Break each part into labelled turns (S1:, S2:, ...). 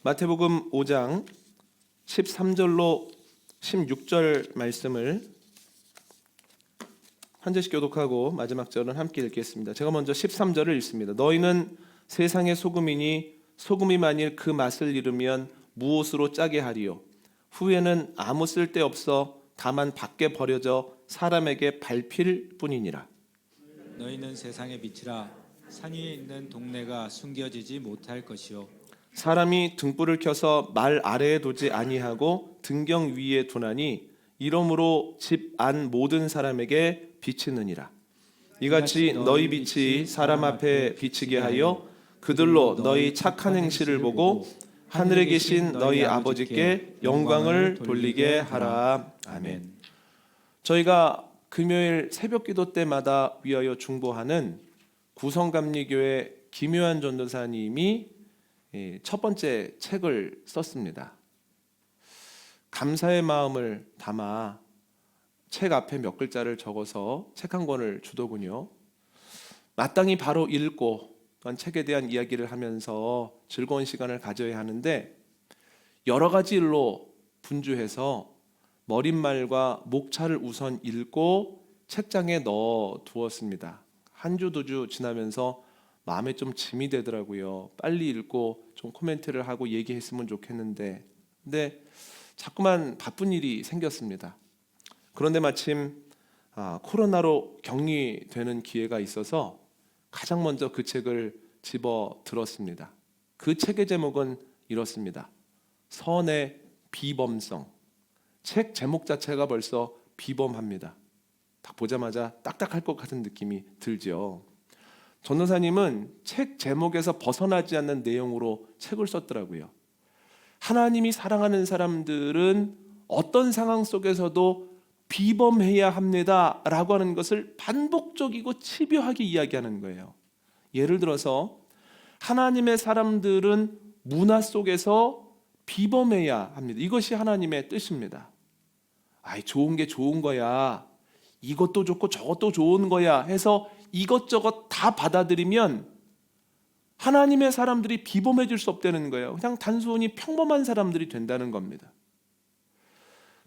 S1: 마태복음 5장 13절로 16절 말씀을 한 절씩 교독하고 마지막 절은 함께 읽겠습니다. 제가 먼저 13절을 읽습니다. 너희는 세상의 소금이니 소금이 만일 그 맛을 잃으면 무엇으로 짜게 하리요? 후에는 아무 쓸데없어 다만 밖에 버려져 사람에게 밟힐 뿐이니라.
S2: 너희는 세상의 빛이라. 산 위에 있는 동네가 숨겨지지 못할 것이요,
S1: 사람이 등불을 켜서 말 아래에 두지 아니하고 등경 위에 두나니 이러므로 집 안 모든 사람에게 비치느니라. 이같이 너희 빛이 사람 앞에 비치게 하여 그들로 너희 착한 행실을 보고 하늘에 계신 너희 아버지께 영광을 돌리게 하라. 아멘. 저희가 금요일 새벽기도 때마다 위하여 중보하는 구성감리교회 김효한 전도사님이 첫 번째 책을 썼습니다. 감사의 마음을 담아 책 앞에 몇 글자를 적어서 책 한 권을 주더군요. 마땅히 바로 읽고 책에 대한 이야기를 하면서 즐거운 시간을 가져야 하는데 여러 가지 일로 분주해서 머릿말과 목차를 우선 읽고 책장에 넣어 두었습니다. 한 주, 두 주 지나면서 마음에 좀 짐이 되더라고요. 빨리 읽고 좀 코멘트를 하고 얘기했으면 좋겠는데, 근데 자꾸만 바쁜 일이 생겼습니다. 그런데 마침 코로나로 격리되는 기회가 있어서 가장 먼저 그 책을 집어 들었습니다. 그 책의 제목은 이렇습니다. 선의 비범성. 책 제목 자체가 벌써 비범합니다. 딱 보자마자 딱딱할 것 같은 느낌이 들죠. 전도사님은 책 제목에서 벗어나지 않는 내용으로 책을 썼더라고요. 하나님이 사랑하는 사람들은 어떤 상황 속에서도 비범해야 합니다 라고 하는 것을 반복적이고 집요하게 이야기하는 거예요. 예를 들어서 하나님의 사람들은 문화 속에서 비범해야 합니다. 이것이 하나님의 뜻입니다. 좋은 게 좋은 거야, 이것도 좋고 저것도 좋은 거야 해서 이것저것 다 받아들이면 하나님의 사람들이 비범해질 수 없다는 거예요. 그냥 단순히 평범한 사람들이 된다는 겁니다.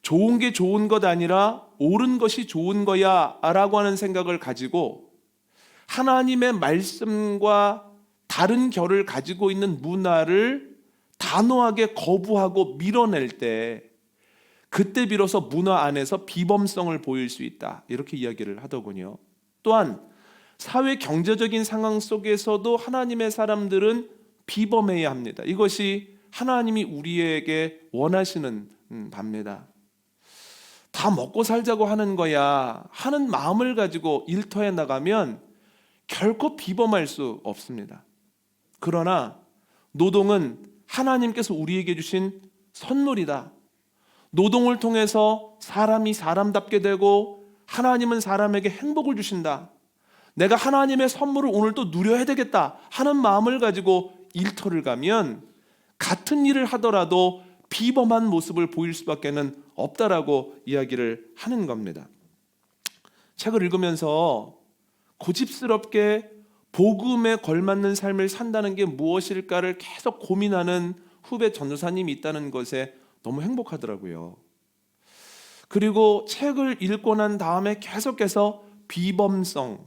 S1: 좋은 게 좋은 것 아니라 옳은 것이 좋은 거야 라고 하는 생각을 가지고 하나님의 말씀과 다른 결을 가지고 있는 문화를 단호하게 거부하고 밀어낼 때 그때 비로소 문화 안에서 비범성을 보일 수 있다, 이렇게 이야기를 하더군요. 또한 사회 경제적인 상황 속에서도 하나님의 사람들은 비범해야 합니다. 이것이 하나님이 우리에게 원하시는 바입니다. 다 먹고 살자고 하는 거야 하는 마음을 가지고 일터에 나가면 결코 비범할 수 없습니다. 그러나 노동은 하나님께서 우리에게 주신 선물이다. 노동을 통해서 사람이 사람답게 되고 하나님은 사람에게 행복을 주신다. 내가 하나님의 선물을 오늘 또 누려야 되겠다 하는 마음을 가지고 일터를 가면 같은 일을 하더라도 비범한 모습을 보일 수밖에 없다라고 이야기를 하는 겁니다. 책을 읽으면서 고집스럽게 복음에 걸맞는 삶을 산다는 게 무엇일까를 계속 고민하는 후배 전도사님이 있다는 것에 너무 행복하더라고요. 그리고 책을 읽고 난 다음에 계속해서 비범성,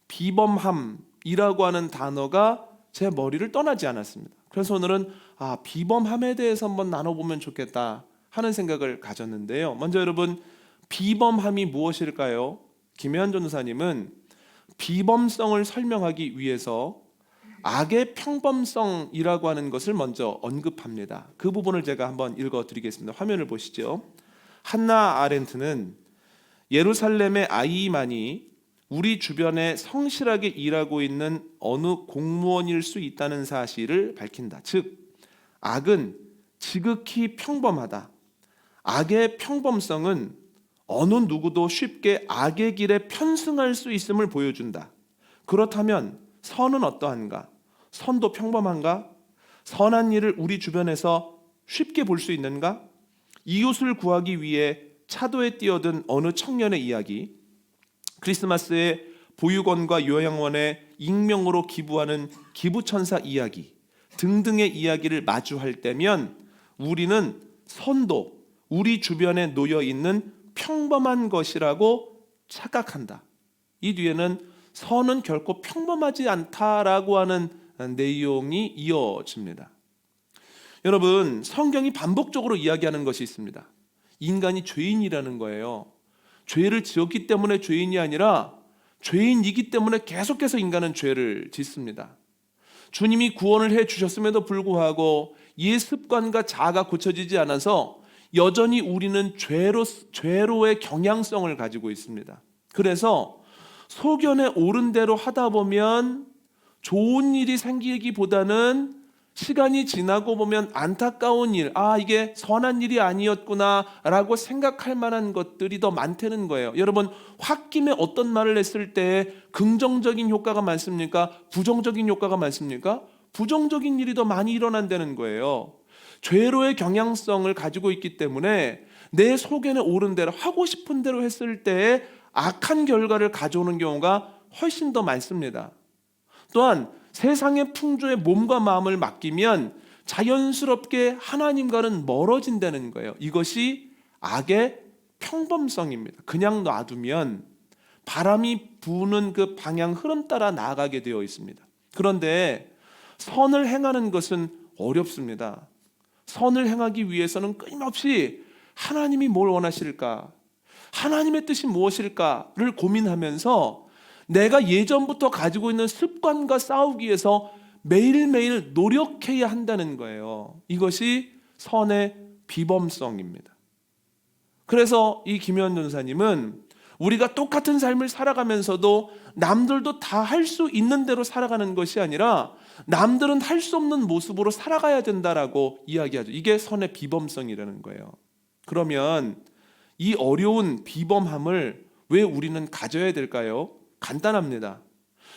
S1: 비범함이라고 하는 단어가 제 머리를 떠나지 않았습니다. 그래서 오늘은 비범함에 대해서 한번 나눠보면 좋겠다 하는 생각을 가졌는데요. 먼저 여러분, 비범함이 무엇일까요? 김혜한 전도사님은 비범성을 설명하기 위해서 악의 평범성이라고 하는 것을 먼저 언급합니다. 그 부분을 제가 한번 읽어드리겠습니다. 화면을 보시죠. 한나 아렌트는 예루살렘의 아이만이 우리 주변에 성실하게 일하고 있는 어느 공무원일 수 있다는 사실을 밝힌다. 즉, 악은 지극히 평범하다. 악의 평범성은 어느 누구도 쉽게 악의 길에 편승할 수 있음을 보여준다. 그렇다면 선은 어떠한가? 선도 평범한가? 선한 일을 우리 주변에서 쉽게 볼 수 있는가? 이웃을 구하기 위해 차도에 뛰어든 어느 청년의 이야기, 크리스마스에 보육원과 요양원에 익명으로 기부하는 기부천사 이야기, 등등의 이야기를 마주할 때면 우리는 선도, 우리 주변에 놓여 있는 평범한 것이라고 착각한다. 이 뒤에는 선은 결코 평범하지 않다라고 하는 내용이 이어집니다. 여러분, 성경이 반복적으로 이야기하는 것이 있습니다. 인간이 죄인이라는 거예요. 죄를 지었기 때문에 죄인이 아니라 죄인이기 때문에 계속해서 인간은 죄를 짓습니다. 주님이 구원을 해 주셨음에도 불구하고 옛 습관과 자아가 고쳐지지 않아서 여전히 우리는 죄로의 경향성을 가지고 있습니다. 그래서 소견에 오른 대로 하다 보면 좋은 일이 생기기보다는 시간이 지나고 보면 안타까운 일, 이게 선한 일이 아니었구나 라고 생각할 만한 것들이 더 많다는 거예요. 여러분, 홧김에 어떤 말을 했을 때 긍정적인 효과가 많습니까? 부정적인 효과가 많습니까? 부정적인 일이 더 많이 일어난다는 거예요. 죄로의 경향성을 가지고 있기 때문에 내 속에는 옳은 대로 하고 싶은 대로 했을 때 악한 결과를 가져오는 경우가 훨씬 더 많습니다. 또한 세상의 풍조에 몸과 마음을 맡기면 자연스럽게 하나님과는 멀어진다는 거예요. 이것이 악의 평범성입니다. 그냥 놔두면 바람이 부는 그 방향 흐름 따라 나아가게 되어 있습니다. 그런데 선을 행하는 것은 어렵습니다. 선을 행하기 위해서는 끊임없이 하나님이 뭘 원하실까? 하나님의 뜻이 무엇일까를 고민하면서 내가 예전부터 가지고 있는 습관과 싸우기 위해서 매일매일 노력해야 한다는 거예요. 이것이 선의 비범성입니다. 그래서 이 김현 전사님은 우리가 똑같은 삶을 살아가면서도 남들도 다 할 수 있는 대로 살아가는 것이 아니라 남들은 할 수 없는 모습으로 살아가야 된다라고 이야기하죠. 이게 선의 비범성이라는 거예요. 그러면 이 어려운 비범함을 왜 우리는 가져야 될까요? 간단합니다.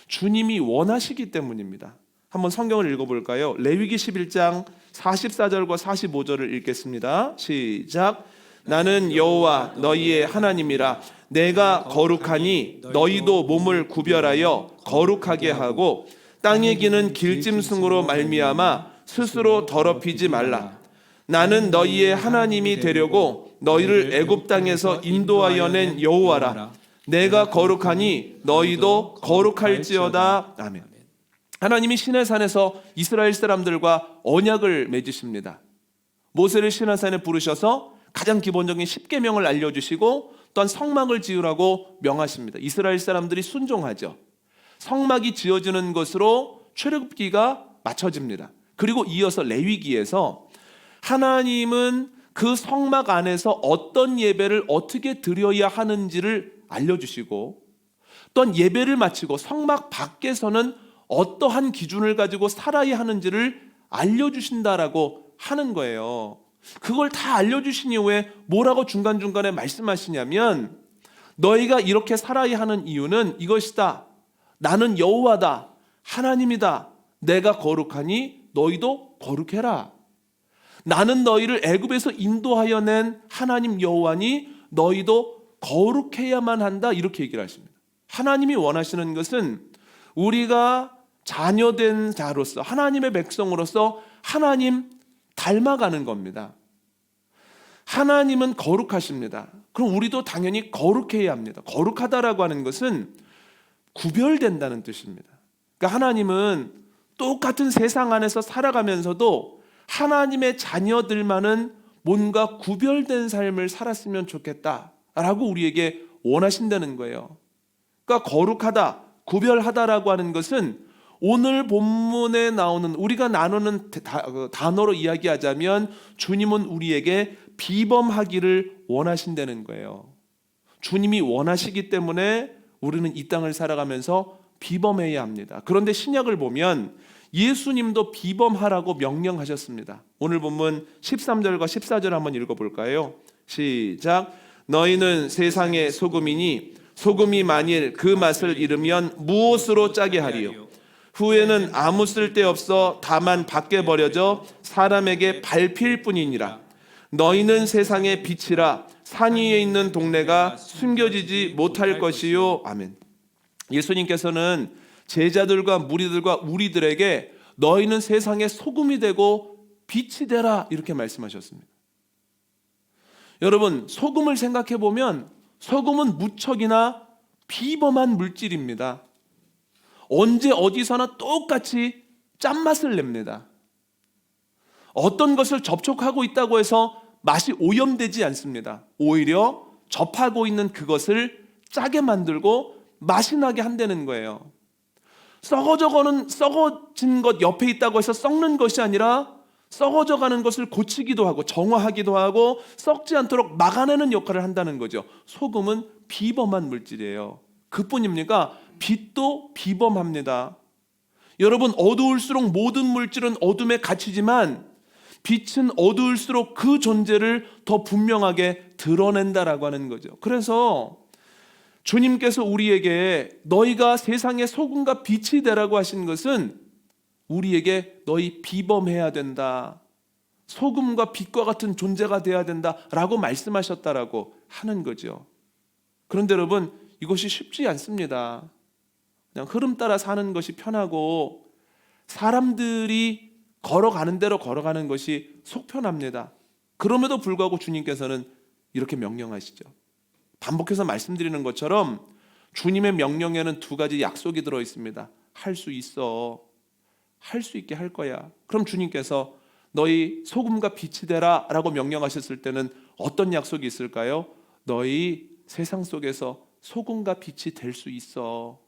S1: 주님이 원하시기 때문입니다. 한번 성경을 읽어볼까요? 레위기 11장 44절과 45절을 읽겠습니다. 시작. 나는 여호와 너희의 하나님이라. 내가 거룩하니 너희도 몸을 구별하여 거룩하게 하고 땅에 기는 길짐승으로 말미암아 스스로 더럽히지 말라. 나는 너희의 하나님이 되려고 너희를 애굽 땅에서 인도하여 낸 여호와라. 내가 거룩하니 너희도 거룩할지어다. 아멘. 하나님이 시내산에서 이스라엘 사람들과 언약을 맺으십니다. 모세를 시내산에 부르셔서 가장 기본적인 10계명을 알려주시고 또한 성막을 지으라고 명하십니다. 이스라엘 사람들이 순종하죠. 성막이 지어지는 것으로 출애굽기가 맞춰집니다. 그리고 이어서 레위기에서 하나님은 그 성막 안에서 어떤 예배를 어떻게 드려야 하는지를 알려주시고 또한 예배를 마치고 성막 밖에서는 어떠한 기준을 가지고 살아야 하는지를 알려주신다라고 하는 거예요. 그걸 다 알려주신 이후에 뭐라고 중간중간에 말씀하시냐면 너희가 이렇게 살아야 하는 이유는 이것이다. 나는 여호와다. 하나님이다. 내가 거룩하니 너희도 거룩해라. 나는 너희를 애굽에서 인도하여 낸 하나님 여호와니 너희도 거룩해야만 한다. 이렇게 얘기를 하십니다. 하나님이 원하시는 것은 우리가 자녀된 자로서 하나님의 백성으로서 하나님 닮아가는 겁니다. 하나님은 거룩하십니다. 그럼 우리도 당연히 거룩해야 합니다. 거룩하다라고 하는 것은 구별된다는 뜻입니다. 그러니까 하나님은 똑같은 세상 안에서 살아가면서도 하나님의 자녀들만은 뭔가 구별된 삶을 살았으면 좋겠다라고 우리에게 원하신다는 거예요. 그러니까 거룩하다, 구별하다라고 하는 것은 오늘 본문에 나오는 우리가 나누는 단어로 이야기하자면 주님은 우리에게 비범하기를 원하신다는 거예요. 주님이 원하시기 때문에 우리는 이 땅을 살아가면서 비범해야 합니다. 그런데 신약을 보면 예수님도 비범하라고 명령하셨습니다. 오늘 본문 13절과 14절 한번 읽어볼까요? 시작. 너희는 세상의 소금이니 소금이 만일 그 맛을 잃으면 무엇으로 짜게 하리요? 후에는 아무 쓸데없어 다만 밖에 버려져 사람에게 밟힐 뿐이니라. 너희는 세상의 빛이라. 산 위에 있는 동네가 숨겨지지 못할 것이요. 아멘. 예수님께서는 제자들과 무리들과 우리들에게 너희는 세상의 소금이 되고 빛이 되라 이렇게 말씀하셨습니다. 여러분, 소금을 생각해 보면 소금은 무척이나 비범한 물질입니다. 언제 어디서나 똑같이 짠맛을 냅니다. 어떤 것을 접촉하고 있다고 해서 맛이 오염되지 않습니다. 오히려 접하고 있는 그것을 짜게 만들고 맛이 나게 한다는 거예요. 썩어진 것 옆에 있다고 해서 썩는 것이 아니라 썩어져 가는 것을 고치기도 하고 정화하기도 하고 썩지 않도록 막아내는 역할을 한다는 거죠. 소금은 비범한 물질이에요. 그뿐입니까? 빛도 비범합니다. 여러분, 어두울수록 모든 물질은 어둠에 갇히지만 빛은 어두울수록 그 존재를 더 분명하게 드러낸다라고 하는 거죠. 그래서 주님께서 우리에게 너희가 세상의 소금과 빛이 되라고 하신 것은 우리에게 너희 비범해야 된다, 소금과 빛과 같은 존재가 되어야 된다라고 말씀하셨다라고 하는 거죠. 그런데 여러분, 이것이 쉽지 않습니다. 그냥 흐름 따라 사는 것이 편하고 사람들이 걸어가는 대로 걸어가는 것이 속편합니다. 그럼에도 불구하고 주님께서는 이렇게 명령하시죠. 반복해서 말씀드리는 것처럼 주님의 명령에는 두 가지 약속이 들어 있습니다. 할 수 있어. 할 수 있게 할 거야. 그럼 주님께서 너희 소금과 빛이 되라 라고 명령하셨을 때는 어떤 약속이 있을까요? 너희 세상 속에서 소금과 빛이 될 수 있어.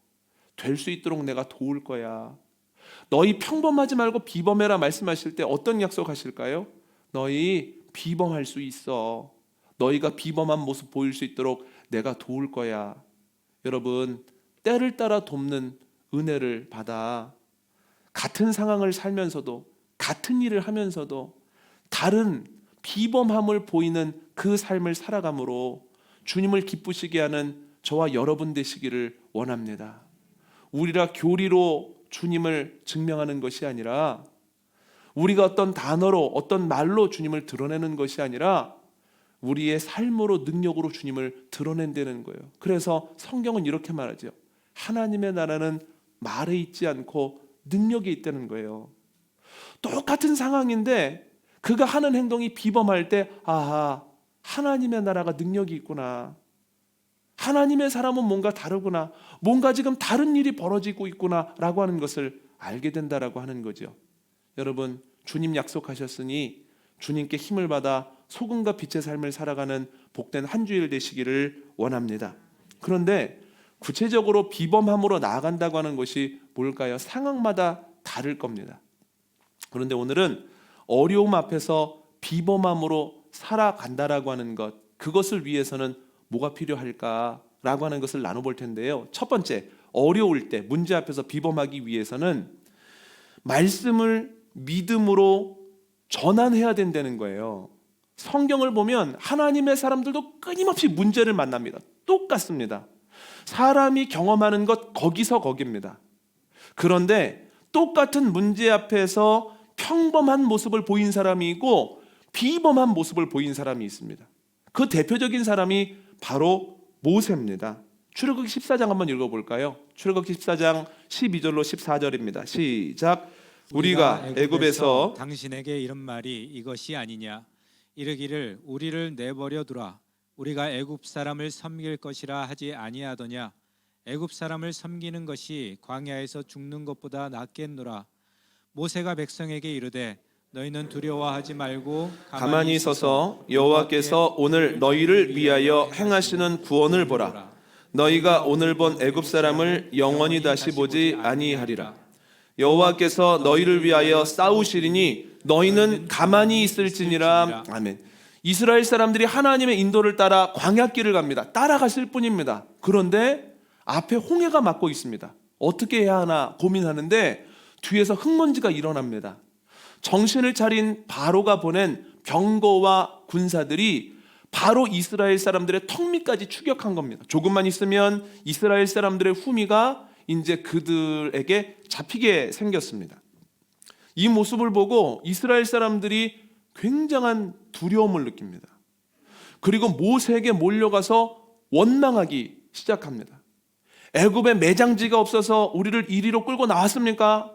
S1: 될 수 있도록 내가 도울 거야. 너희 평범하지 말고 비범해라 말씀하실 때 어떤 약속하실까요? 너희 비범할 수 있어. 너희가 비범한 모습 보일 수 있도록 내가 도울 거야. 여러분, 때를 따라 돕는 은혜를 받아 같은 상황을 살면서도 같은 일을 하면서도 다른 비범함을 보이는 그 삶을 살아감으로 주님을 기쁘시게 하는 저와 여러분 되시기를 원합니다. 우리가 교리로 주님을 증명하는 것이 아니라 우리가 어떤 단어로 어떤 말로 주님을 드러내는 것이 아니라 우리의 삶으로 능력으로 주님을 드러낸다는 거예요. 그래서 성경은 이렇게 말하죠. 하나님의 나라는 말에 있지 않고 능력에 있다는 거예요. 똑같은 상황인데 그가 하는 행동이 비범할 때 아하, 하나님의 나라가 능력이 있구나. 하나님의 사람은 뭔가 다르구나. 뭔가 지금 다른 일이 벌어지고 있구나 라고 하는 것을 알게 된다라고 하는 거죠. 여러분, 주님 약속하셨으니 주님께 힘을 받아 소금과 빛의 삶을 살아가는 복된 한 주일 되시기를 원합니다. 그런데 구체적으로 비범함으로 나아간다고 하는 것이 뭘까요? 상황마다 다를 겁니다. 그런데 오늘은 어려움 앞에서 비범함으로 살아간다라고 하는 것, 그것을 위해서는 뭐가 필요할까라고 하는 것을 나눠볼 텐데요. 첫 번째, 어려울 때 문제 앞에서 비범하기 위해서는 말씀을 믿음으로 전환해야 된다는 거예요. 성경을 보면 하나님의 사람들도 끊임없이 문제를 만납니다. 똑같습니다. 사람이 경험하는 것 거기서 거기입니다. 그런데 똑같은 문제 앞에서 평범한 모습을 보인 사람이 있고 비범한 모습을 보인 사람이 있습니다. 그 대표적인 사람이 바로 모세입니다. 출애굽기 14장 한번 읽어볼까요? 출애굽기 14장 12절로 14절입니다. 시작. 우리가 애굽에서
S2: 당신에게 이런 말이 이것이 아니냐 이르기를 우리를 내버려 두라 우리가 애굽 사람을 섬길 것이라 하지 아니하더냐 애굽 사람을 섬기는 것이 광야에서 죽는 것보다 낫겠노라. 모세가 백성에게 이르되 너희는 두려워하지 말고
S1: 가만히 서서 여호와께서 오늘 너희를 위하여 행하시는 구원을 보라. 너희가 오늘 본 애굽 사람을 영원히 다시 보지 아니하리라. 여호와께서 너희를 위하여 싸우시리니 너희는 가만히 있을지니라. 아멘. 이스라엘 사람들이 하나님의 인도를 따라 광야길을 갑니다. 따라갔을 뿐입니다. 그런데 앞에 홍해가 막고 있습니다. 어떻게 해야 하나 고민하는데 뒤에서 흙먼지가 일어납니다. 정신을 차린 바로가 보낸 병거와 군사들이 바로 이스라엘 사람들의 턱 밑까지 추격한 겁니다. 조금만 있으면 이스라엘 사람들의 후미가 이제 그들에게 잡히게 생겼습니다. 이 모습을 보고 이스라엘 사람들이 굉장한 두려움을 느낍니다. 그리고 모세에게 몰려가서 원망하기 시작합니다. 애굽에 매장지가 없어서 우리를 이리로 끌고 나왔습니까?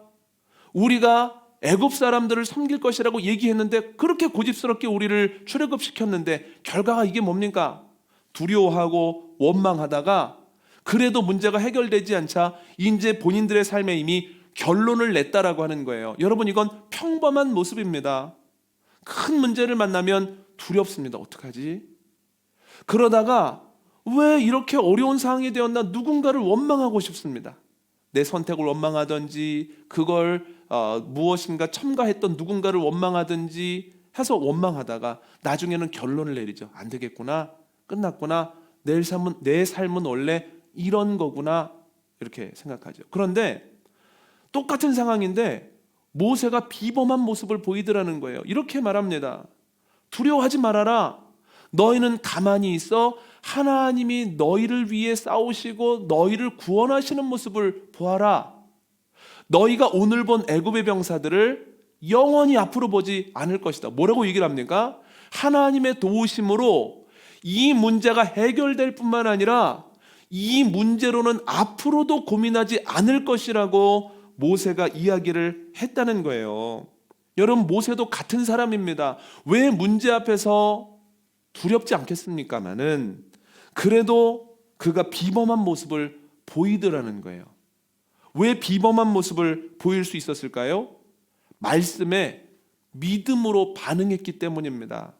S1: 우리가 애굽 사람들을 섬길 것이라고 얘기했는데 그렇게 고집스럽게 우리를 출애굽시켰는데 결과가 이게 뭡니까? 두려워하고 원망하다가 그래도 문제가 해결되지 않자 이제 본인들의 삶에 이미 결론을 냈다라고 하는 거예요. 여러분, 이건 평범한 모습입니다. 큰 문제를 만나면 두렵습니다. 어떡하지? 그러다가 왜 이렇게 어려운 상황이 되었나 누군가를 원망하고 싶습니다. 내 선택을 원망하든지 그걸 무엇인가 첨가했던 누군가를 원망하든지 해서 원망하다가 나중에는 결론을 내리죠. 안 되겠구나, 끝났구나, 내 삶은 원래 이런 거구나, 이렇게 생각하죠. 그런데 똑같은 상황인데 모세가 비범한 모습을 보이더라는 거예요. 이렇게 말합니다. 두려워하지 말아라. 너희는 가만히 있어 하나님이 너희를 위해 싸우시고 너희를 구원하시는 모습을 보아라. 너희가 오늘 본 애굽의 병사들을 영원히 앞으로 보지 않을 것이다. 뭐라고 얘기를 합니까? 하나님의 도우심으로 이 문제가 해결될 뿐만 아니라 이 문제로는 앞으로도 고민하지 않을 것이라고 모세가 이야기를 했다는 거예요. 여러분, 모세도 같은 사람입니다. 왜 문제 앞에서 두렵지 않겠습니까마는 그래도 그가 비범한 모습을 보이더라는 거예요. 왜 비범한 모습을 보일 수 있었을까요? 말씀에 믿음으로 반응했기 때문입니다.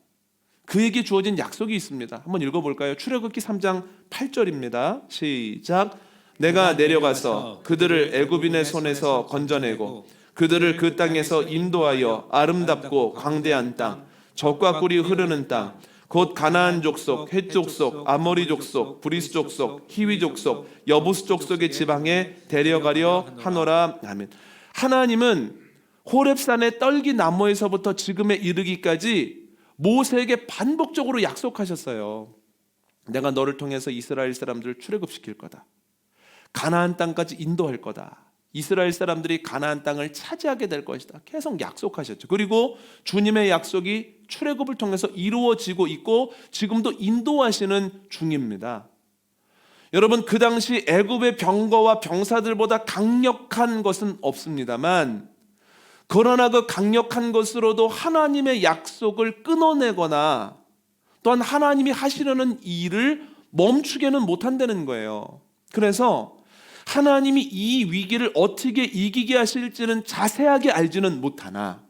S1: 그에게 주어진 약속이 있습니다. 한번 읽어볼까요? 출애굽기 3장 8절입니다. 시작. 내가 내려가서 그들을 애굽인의 손에서 건져내고 그들을 그 땅에서 인도하여 아름답고 광대한 땅, 젖과 꿀이 흐르는 땅, 곧 가나안 족속, 헷 족속, 아모리 족속, 브리스 족속, 히위 족속, 여부스 족속의 지방에 데려가려 하노라. 아멘. 하나님은 호렙산의 떨기 나무에서부터 지금에 이르기까지 모세에게 반복적으로 약속하셨어요. 내가 너를 통해서 이스라엘 사람들을 출애굽시킬 거다. 가나안 땅까지 인도할 거다. 이스라엘 사람들이 가나안 땅을 차지하게 될 것이다. 계속 약속하셨죠. 그리고 주님의 약속이 출애굽을 통해서 이루어지고 있고 지금도 인도하시는 중입니다. 여러분, 그 당시 애굽의 병거와 병사들보다 강력한 것은 없습니다만 그러나 그 강력한 것으로도 하나님의 약속을 끊어내거나 또한 하나님이 하시려는 일을 멈추게는 못한다는 거예요. 그래서 하나님이 이 위기를 어떻게 이기게 하실지는 자세하게 알지는 못하나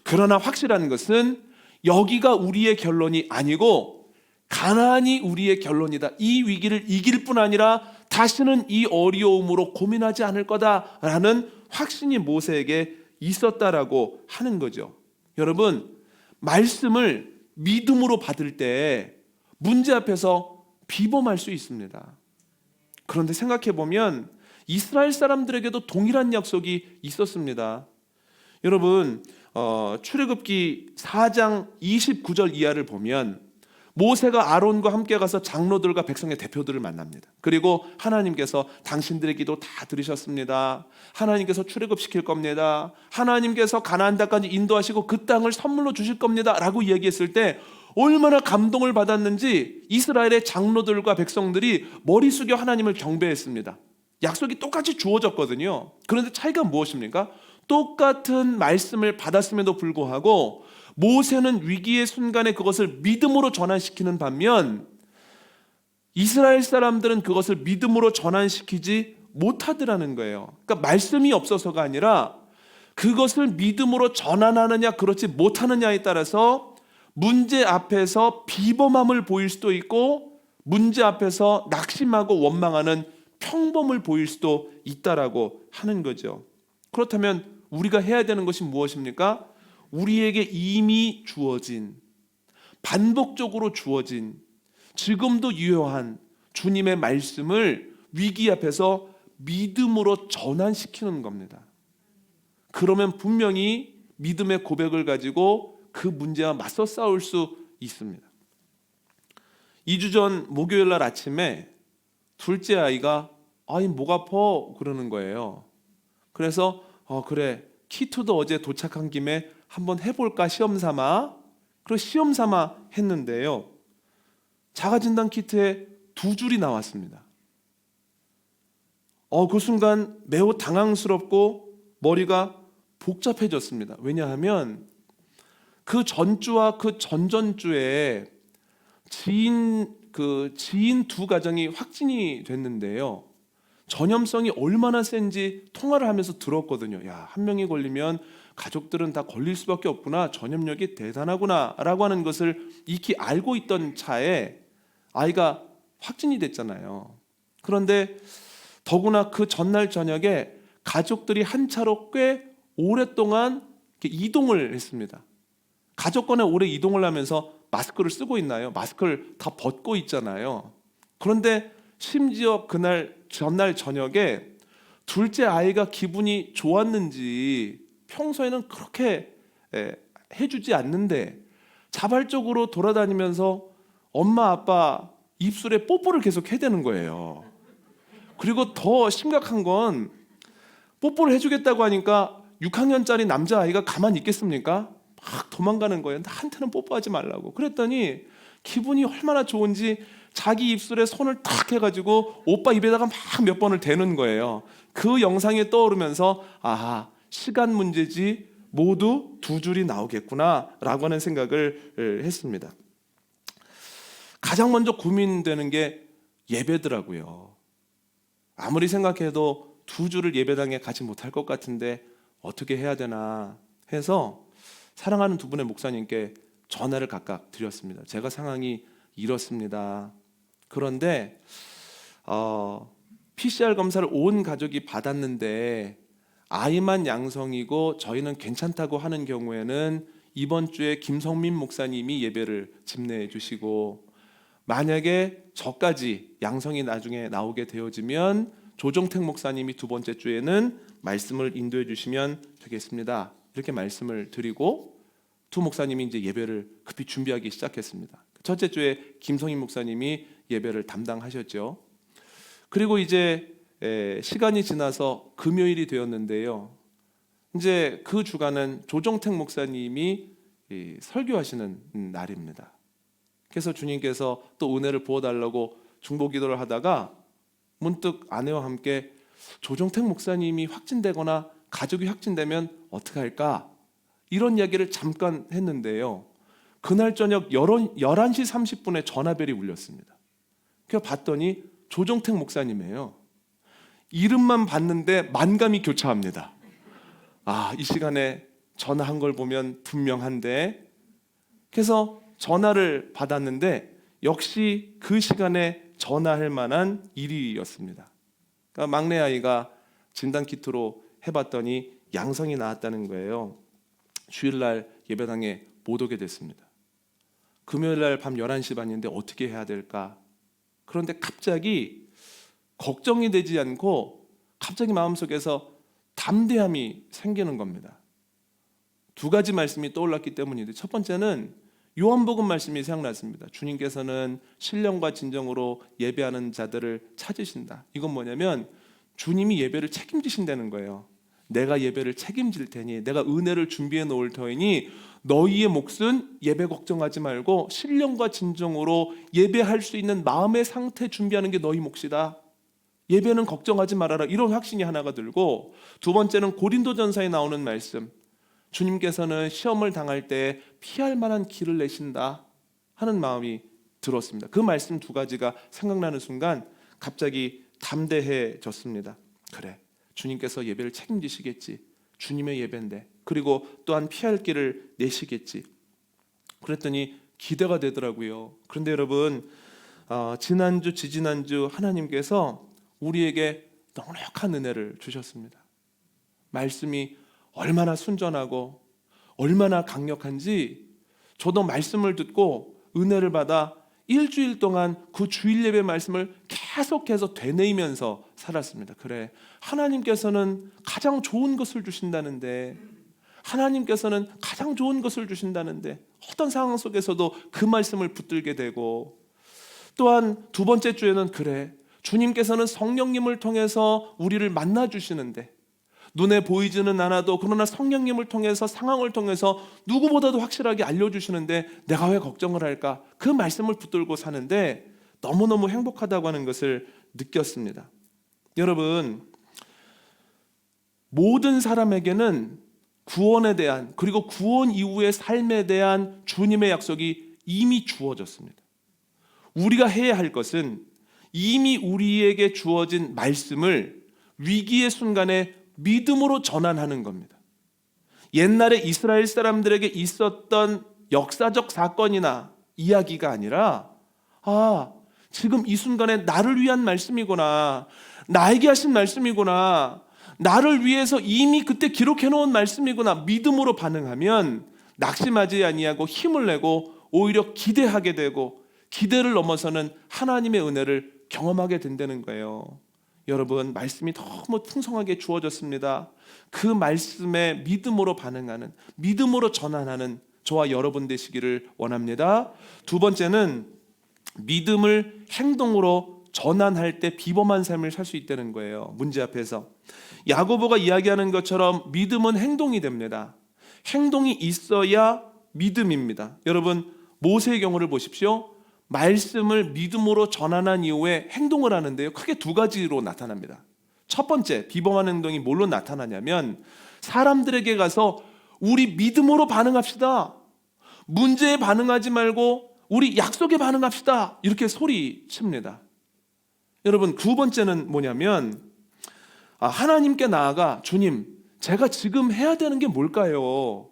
S1: 그러나 확실한 것은 여기가 우리의 결론이 아니고 가나안이 우리의 결론이다. 이 위기를 이길 뿐 아니라 다시는 이 어려움으로 고민하지 않을 거다라는 확신이 모세에게 있었다라고 하는 거죠. 여러분, 말씀을 믿음으로 받을 때 문제 앞에서 비범할 수 있습니다. 그런데 생각해 보면 이스라엘 사람들에게도 동일한 약속이 있었습니다. 여러분, 출애굽기 4장 29절 이하를 보면 모세가 아론과 함께 가서 장로들과 백성의 대표들을 만납니다. 그리고 하나님께서 당신들의 기도 다 들으셨습니다. 하나님께서 출애굽시킬 겁니다. 하나님께서 가나안 땅까지 인도하시고 그 땅을 선물로 주실 겁니다 라고 이야기했을 때 얼마나 감동을 받았는지 이스라엘의 장로들과 백성들이 머리 숙여 하나님을 경배했습니다. 약속이 똑같이 주어졌거든요. 그런데 차이가 무엇입니까? 똑같은 말씀을 받았음에도 불구하고 모세는 위기의 순간에 그것을 믿음으로 전환시키는 반면 이스라엘 사람들은 그것을 믿음으로 전환시키지 못하더라는 거예요. 그러니까 말씀이 없어서가 아니라 그것을 믿음으로 전환하느냐 그렇지 못하느냐에 따라서 문제 앞에서 비범함을 보일 수도 있고 문제 앞에서 낙심하고 원망하는 평범을 보일 수도 있다라고 하는 거죠. 그렇다면 우리가 해야 되는 것이 무엇입니까? 우리에게 이미 주어진, 반복적으로 주어진, 지금도 유효한 주님의 말씀을 위기 앞에서 믿음으로 전환시키는 겁니다. 그러면 분명히 믿음의 고백을 가지고 그 문제와 맞서 싸울 수 있습니다. 2주 전 목요일 날 아침에 둘째 아이가 목 아파 그러는 거예요. 그래서 그래, 키트도 어제 도착한 김에 한번 해볼까 시험 삼아. 그리고 시험 삼아 했는데요. 자가진단 키트에 2줄이 나왔습니다. 그 순간 매우 당황스럽고 머리가 복잡해졌습니다. 왜냐하면 그 전주와 그 전전주에 지인 두 가정이 확진이 됐는데요. 전염성이 얼마나 센지 통화를 하면서 들었거든요. 야, 한 명이 걸리면 가족들은 다 걸릴 수밖에 없구나. 전염력이 대단하구나라고 하는 것을 익히 알고 있던 차에 아이가 확진이 됐잖아요. 그런데 더구나 그 전날 저녁에 가족들이 한 차로 꽤 오랫동안 이렇게 이동을 했습니다. 가족 간에 오래 이동을 하면서 마스크를 쓰고 있나요? 마스크를 다 벗고 있잖아요. 그런데 심지어 그날 전날 저녁에 둘째 아이가 기분이 좋았는지 평소에는 그렇게 해주지 않는데 자발적으로 돌아다니면서 엄마 아빠 입술에 뽀뽀를 계속 해대는 거예요. 그리고 더 심각한 건 뽀뽀를 해주겠다고 하니까 6학년짜리 남자아이가 가만히 있겠습니까? 막 도망가는 거예요. 나한테는 뽀뽀하지 말라고. 그랬더니 기분이 얼마나 좋은지 자기 입술에 손을 탁 해가지고 오빠 입에다가 막 몇 번을 대는 거예요. 그 영상이 떠오르면서 아하, 시간 문제지 모두 두 줄이 나오겠구나 라고 하는 생각을 했습니다. 가장 먼저 고민되는 게 예배더라고요. 아무리 생각해도 두 줄을 예배당에 가지 못할 것 같은데 어떻게 해야 되나 해서 사랑하는 두 분의 목사님께 전화를 각각 드렸습니다. 제가 상황이 이렇습니다. 그런데 PCR 검사를 온 가족이 받았는데 아이만 양성이고 저희는 괜찮다고 하는 경우에는 이번 주에 김성민 목사님이 예배를 집례해 주시고, 만약에 저까지 양성이 나중에 나오게 되어지면 조정택 목사님이 두 번째 주에는 말씀을 인도해 주시면 되겠습니다. 이렇게 말씀을 드리고 두 목사님이 이제 예배를 급히 준비하기 시작했습니다. 첫째 주에 김성인 목사님이 예배를 담당하셨죠. 그리고 이제 시간이 지나서 금요일이 되었는데요. 이제 그 주간은 조정택 목사님이 설교하시는 날입니다. 그래서 주님께서 또 은혜를 부어달라고 중보기도를 하다가 문득 아내와 함께 조정택 목사님이 확진되거나 가족이 확진되면 어떻게 할까? 이런 이야기를 잠깐 했는데요. 그날 저녁 11시 30분에 전화벨이 울렸습니다. 그래서 봤더니 조정택 목사님이에요. 이름만 봤는데 만감이 교차합니다. 아, 이 시간에 전화한 걸 보면 분명한데. 그래서 전화를 받았는데 역시 그 시간에 전화할 만한 일이었습니다. 그러니까 막내 아이가 진단 키트로 해봤더니 양성이 나왔다는 거예요. 주일날 예배당에 못 오게 됐습니다. 금요일날 밤 11시 반인데 어떻게 해야 될까? 그런데 갑자기 걱정이 되지 않고 갑자기 마음속에서 담대함이 생기는 겁니다. 두 가지 말씀이 떠올랐기 때문인데, 첫 번째는 요한복음 말씀이 생각났습니다. 주님께서는 신령과 진정으로 예배하는 자들을 찾으신다. 이건 뭐냐면 주님이 예배를 책임지신다는 거예요. 내가 예배를 책임질 테니, 내가 은혜를 준비해 놓을 터이니 너희의 몫은 예배 걱정하지 말고 신령과 진정으로 예배할 수 있는 마음의 상태 준비하는 게 너희 몫이다. 예배는 걱정하지 말아라. 이런 확신이 하나가 들고, 두 번째는 고린도전서에 나오는 말씀, 주님께서는 시험을 당할 때 피할 만한 길을 내신다 하는 마음이 들었습니다. 그 말씀 두 가지가 생각나는 순간 갑자기 담대해졌습니다. 그래, 주님께서 예배를 책임지시겠지. 주님의 예배인데. 그리고 또한 피할 길을 내시겠지. 그랬더니 기대가 되더라고요. 그런데 여러분, 지난주 지지난주 하나님께서 우리에게 넉넉한 은혜를 주셨습니다. 말씀이 얼마나 순전하고 얼마나 강력한지 저도 말씀을 듣고 은혜를 받아 일주일 동안 그 주일 예배 말씀을 계속해서 되뇌이면서 살았습니다. 그래, 하나님께서는 가장 좋은 것을 주신다는데, 하나님께서는 가장 좋은 것을 주신다는데 어떤 상황 속에서도 그 말씀을 붙들게 되고, 또한 두 번째 주에는 그래, 주님께서는 성령님을 통해서 우리를 만나 주시는데, 눈에 보이지는 않아도 그러나 성령님을 통해서 상황을 통해서 누구보다도 확실하게 알려주시는데 내가 왜 걱정을 할까? 그 말씀을 붙들고 사는데 너무너무 행복하다고 하는 것을 느꼈습니다. 여러분, 모든 사람에게는 구원에 대한, 그리고 구원 이후의 삶에 대한 주님의 약속이 이미 주어졌습니다. 우리가 해야 할 것은 이미 우리에게 주어진 말씀을 위기의 순간에 믿음으로 전환하는 겁니다. 옛날에 이스라엘 사람들에게 있었던 역사적 사건이나 이야기가 아니라, 지금 이 순간에 나를 위한 말씀이구나, 나에게 하신 말씀이구나, 나를 위해서 이미 그때 기록해 놓은 말씀이구나, 믿음으로 반응하면 낙심하지 아니하고 힘을 내고 오히려 기대하게 되고, 기대를 넘어서는 하나님의 은혜를 경험하게 된다는 거예요. 여러분, 말씀이 너무 풍성하게 주어졌습니다. 그 말씀에 믿음으로 반응하는, 믿음으로 전환하는 저와 여러분 되시기를 원합니다. 두 번째는 믿음을 행동으로 전환할 때 비범한 삶을 살 수 있다는 거예요. 문제 앞에서 야고보가 이야기하는 것처럼 믿음은 행동이 됩니다. 행동이 있어야 믿음입니다. 여러분, 모세의 경우를 보십시오. 말씀을 믿음으로 전환한 이후에 행동을 하는데요, 크게 두 가지로 나타납니다. 첫 번째, 비범한 행동이 뭘로 나타나냐면, 사람들에게 가서 우리 믿음으로 반응합시다, 문제에 반응하지 말고 우리 약속에 반응합시다, 이렇게 소리칩니다. 여러분, 두 번째는 뭐냐면, 하나님께 나아가 주님, 제가 지금 해야 되는 게 뭘까요?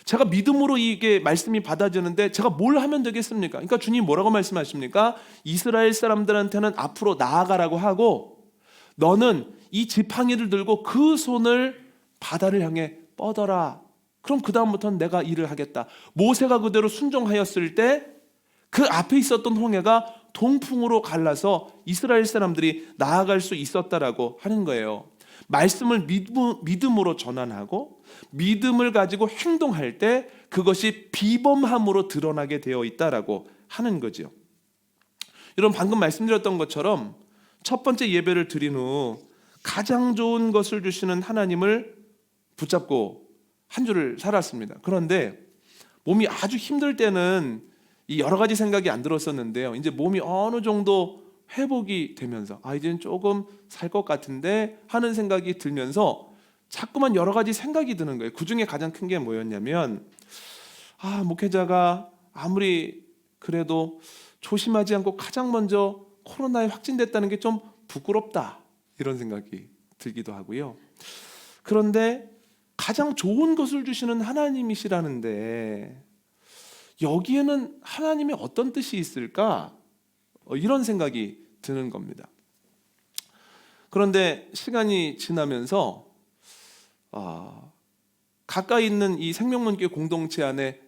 S1: 제가 믿음으로 이게 말씀이 받아지는데 제가 뭘 하면 되겠습니까? 그러니까 주님 뭐라고 말씀하십니까? 이스라엘 사람들한테는 앞으로 나아가라고 하고, 너는 이 지팡이를 들고 그 손을 바다를 향해 뻗어라. 그럼 그 다음부터는 내가 일을 하겠다. 모세가 그대로 순종하였을 때 그 앞에 있었던 홍해가 동풍으로 갈라서 이스라엘 사람들이 나아갈 수 있었다라고 하는 거예요. 말씀을 믿음으로 전환하고 믿음을 가지고 행동할 때 그것이 비범함으로 드러나게 되어 있다라고 하는 거죠. 여러분, 방금 말씀드렸던 것처럼 첫 번째 예배를 드린 후 가장 좋은 것을 주시는 하나님을 붙잡고 한 주를 살았습니다. 그런데 몸이 아주 힘들 때는 이 여러 가지 생각이 안 들었었는데요, 이제 몸이 어느 정도 회복이 되면서 이제는 조금 살 것 같은데 하는 생각이 들면서 자꾸만 여러 가지 생각이 드는 거예요. 그 중에 가장 큰 게 뭐였냐면, 목회자가 아무리 그래도 조심하지 않고 가장 먼저 코로나에 확진됐다는 게 좀 부끄럽다, 이런 생각이 들기도 하고요. 그런데 가장 좋은 것을 주시는 하나님이시라는데 여기에는 하나님의 어떤 뜻이 있을까? 이런 생각이 드는 겁니다. 그런데 시간이 지나면서 가까이 있는 이 생명문교 공동체 안에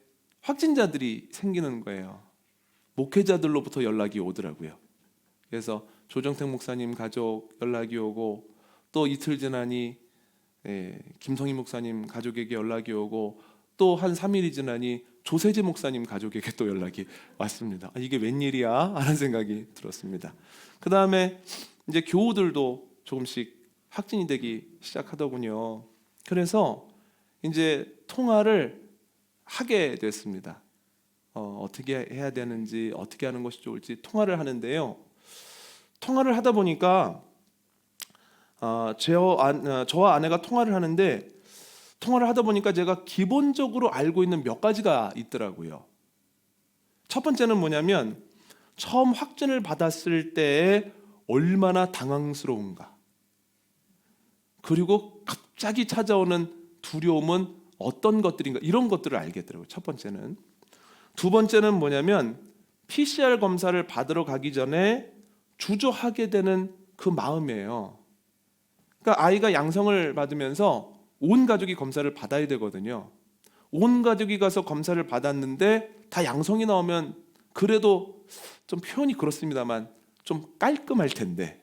S1: 확진자들이 생기는 거예요. 목회자들로부터 연락이 오더라고요. 그래서 조정택 목사님 가족 연락이 오고, 또 이틀 지나니 김성희 목사님 가족에게 연락이 오고, 또 한 3일이 지나니 조세재 목사님 가족에게 또 연락이 왔습니다. 이게 웬일이야? 하는 생각이 들었습니다. 그 다음에 이제 교우들도 조금씩 확진이 되기 시작하더군요. 그래서 이제 통화를 하게 됐습니다. 어떻게 해야 되는지, 어떻게 하는 것이 좋을지 통화를 하는데요, 통화를 하다 보니까 저와 아내가 통화를 하는데, 통화를 하다 보니까 제가 기본적으로 알고 있는 몇 가지가 있더라고요. 첫 번째는 뭐냐면, 처음 확진을 받았을 때 얼마나 당황스러운가, 그리고 갑자기 찾아오는 두려움은 어떤 것들인가, 이런 것들을 알겠더라고요. 첫 번째는. 두 번째는 뭐냐면, PCR 검사를 받으러 가기 전에 주저하게 되는 그 마음이에요. 그러니까 아이가 양성을 받으면서 온 가족이 검사를 받아야 되거든요. 온 가족이 가서 검사를 받았는데 다 양성이 나오면 그래도 좀 표현이 그렇습니다만 좀 깔끔할 텐데,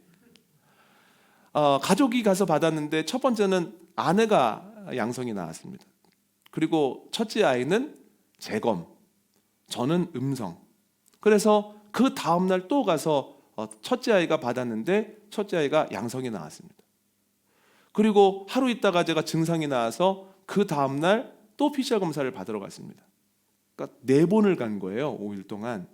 S1: 가족이 가서 받았는데 첫 번째는 아내가 양성이 나왔습니다. 그리고 첫째 아이는 재검, 저는 음성. 그래서 그 다음날 또 가서 첫째 아이가 받았는데 첫째 아이가 양성이 나왔습니다. 그리고 하루 있다가 제가 증상이 나와서 그 다음날 또 PCR 검사를 받으러 갔습니다. 그러니까 4번을 간 거예요, 5일 동안.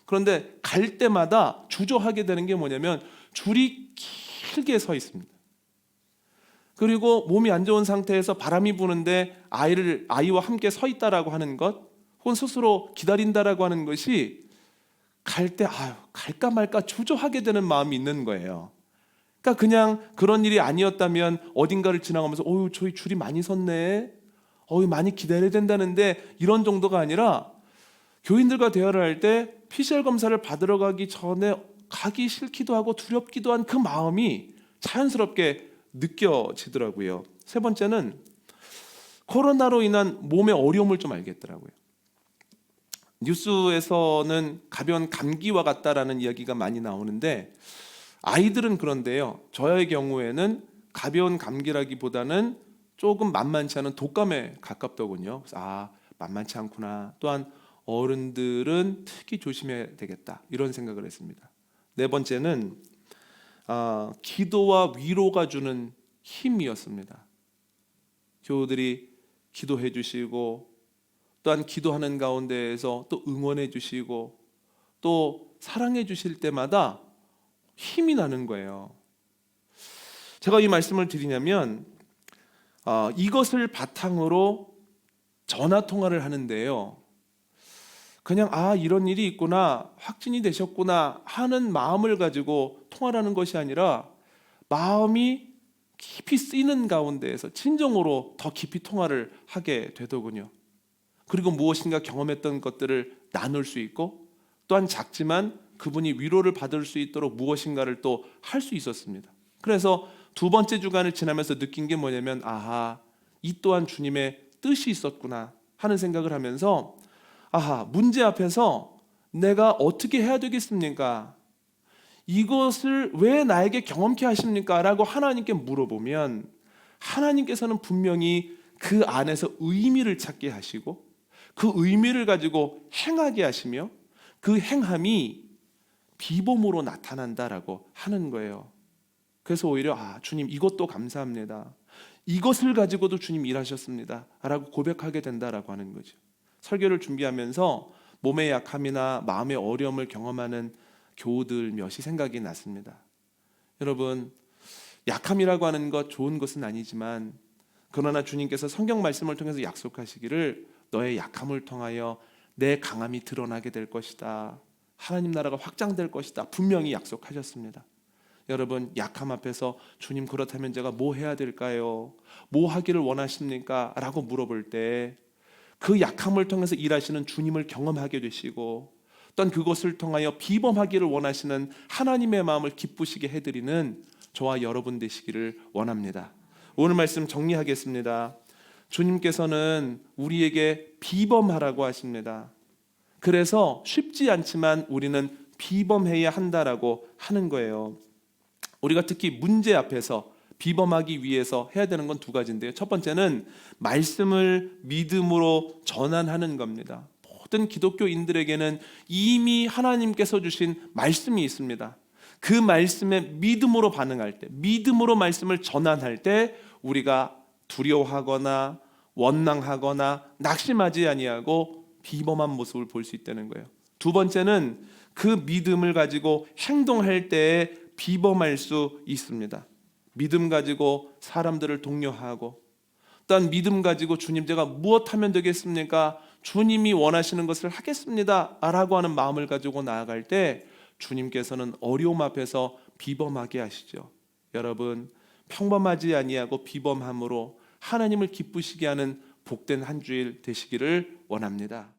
S1: 그런데 갈 때마다 주저하게 되는 게 뭐냐면, 줄이 길게 서 있습니다. 그리고 몸이 안 좋은 상태에서 바람이 부는데 아이와 함께 서 있다라고 하는 것, 혹은 스스로 기다린다라고 하는 것이 갈 때 갈까 말까 주저하게 되는 마음이 있는 거예요. 그러니까 그냥 그런 일이 아니었다면 어딘가를 지나가면서 저희 줄이 많이 섰네, 많이 기다려야 된다는데, 이런 정도가 아니라 교인들과 대화를 할 때 PCR 검사를 받으러 가기 전에 가기 싫기도 하고 두렵기도 한 그 마음이 자연스럽게 느껴지더라고요. 세 번째는 코로나로 인한 몸의 어려움을 좀 알겠더라고요. 뉴스에서는 가벼운 감기와 같다라는 이야기가 많이 나오는데, 아이들은 그런데요, 저의 경우에는 가벼운 감기라기보다는 조금 만만치 않은 독감에 가깝더군요. 그래서 만만치 않구나. 또한 어른들은 특히 조심해야 되겠다, 이런 생각을 했습니다. 네 번째는 기도와 위로가 주는 힘이었습니다. 교우들이 기도해 주시고, 또한 기도하는 가운데에서 또 응원해 주시고, 또 사랑해 주실 때마다 힘이 나는 거예요. 제가 이 말씀을 드리냐면, 이것을 바탕으로 전화 통화를 하는데요, 그냥 이런 일이 있구나, 확진이 되셨구나 하는 마음을 가지고 통화를 하는 것이 아니라 마음이 깊이 쓰이는 가운데에서 진정으로 더 깊이 통화를 하게 되더군요. 그리고 무엇인가 경험했던 것들을 나눌 수 있고, 또한 작지만 그분이 위로를 받을 수 있도록 무엇인가를 또 할 수 있었습니다. 그래서 두 번째 주간을 지나면서 느낀 게 뭐냐면, 이 또한 주님의 뜻이 있었구나 하는 생각을 하면서, 문제 앞에서 내가 어떻게 해야 되겠습니까? 이것을 왜 나에게 경험케 하십니까? 라고 하나님께 물어보면, 하나님께서는 분명히 그 안에서 의미를 찾게 하시고, 그 의미를 가지고 행하게 하시며, 그 행함이 비범으로 나타난다라고 하는 거예요. 그래서 오히려 주님, 이것도 감사합니다, 이것을 가지고도 주님 일하셨습니다 라고 고백하게 된다라고 하는 거죠. 설교를 준비하면서 몸의 약함이나 마음의 어려움을 경험하는 교우들 몇이 생각이 났습니다. 여러분, 약함이라고 하는 것 좋은 것은 아니지만, 그러나 주님께서 성경 말씀을 통해서 약속하시기를 너의 약함을 통하여 내 강함이 드러나게 될 것이다, 하나님 나라가 확장될 것이다, 분명히 약속하셨습니다. 여러분, 약함 앞에서 주님, 그렇다면 제가 뭐 해야 될까요? 뭐 하기를 원하십니까? 라고 물어볼 때 그 약함을 통해서 일하시는 주님을 경험하게 되시고, 또한 그것을 통하여 비범하기를 원하시는 하나님의 마음을 기쁘시게 해드리는 저와 여러분 되시기를 원합니다. 오늘 말씀 정리하겠습니다. 주님께서는 우리에게 비범하라고 하십니다. 그래서 쉽지 않지만 우리는 비범해야 한다라고 하는 거예요. 우리가 특히 문제 앞에서 비범하기 위해서 해야 되는 건 두 가지인데요, 첫 번째는 말씀을 믿음으로 전환하는 겁니다. 모든 기독교인들에게는 이미 하나님께서 주신 말씀이 있습니다. 그 말씀에 믿음으로 반응할 때, 믿음으로 말씀을 전환할 때 우리가 두려워하거나 원망하거나 낙심하지 아니하고 비범한 모습을 볼 수 있다는 거예요. 두 번째는 그 믿음을 가지고 행동할 때에 비범할 수 있습니다. 믿음 가지고 사람들을 독려하고, 또한 믿음 가지고 주님, 제가 무엇 하면 되겠습니까? 주님이 원하시는 것을 하겠습니다 라고 하는 마음을 가지고 나아갈 때 주님께서는 어려움 앞에서 비범하게 하시죠. 여러분, 평범하지 아니하고 비범함으로 하나님을 기쁘시게 하는 복된 한 주일 되시기를 원합니다.